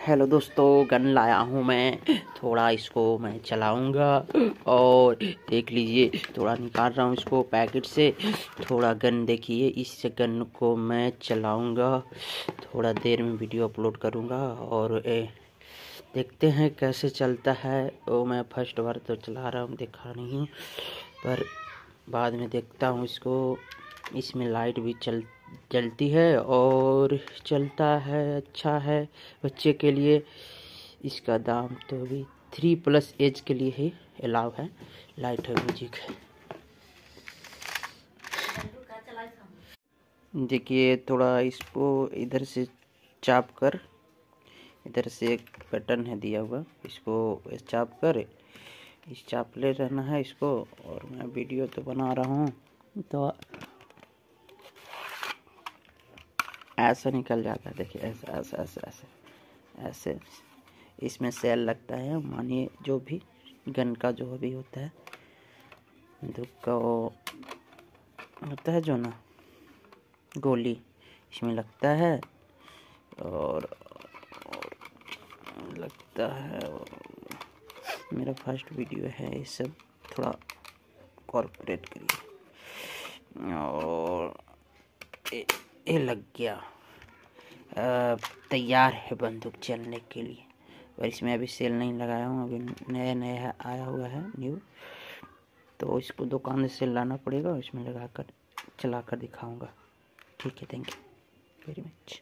Hello दोस्तों, gun लाया हूँ मैं। थोड़ा इसको मैं चलाऊंगा और देख लीजिए, थोड़ा निकाल रहा हूँ इसको पैकेट से। थोड़ा गन देखिए, इस गन को मैं चलाऊंगा। थोड़ा देर में वीडियो अपलोड करूंगा और देखते हैं कैसे चलता है। वो मैं फर्स्ट बार तो चला रहा हूँ, देखा नहीं हूँ, पर बाद में देखता हूँ इसको। इसमें लाइट भी जलती है और चलता है, अच्छा है बच्चे के लिए। इसका दाम तो अभी 3+ एज के लिए ही अलाउ है। लाइट है, म्यूजिक है। देखिए, थोड़ा इसको इधर से चाप कर, इधर से एक बटन है दिया हुआ, इसको चाप कर, इस चापले रहना है इसको। और मैं वीडियो तो बना रहा हूँ, तो ऐसा निकल जाता है। देखिए, ऐसा ऐसा ऐसा ऐसा ऐसे इसमें सेल लगता है। मानिए जो भी गन का जो भी होता है, बंदूक का वो होता है जो ना, गोली इसमें लगता है और लगता है। मेरा फर्स्ट वीडियो है, ये सब थोड़ा कॉर्पोरेट करिए। और ये लग गया, तैयार है बंदूक चलने के लिए। और इसमें अभी सेल नहीं लगाया हूँ, अभी नया नया आया हुआ है न्यू, तो इसको दुकान से लाना पड़ेगा। इसमें लगा कर चला कर दिखाऊंगा। ठीक है, थैंक यू वेरी मच।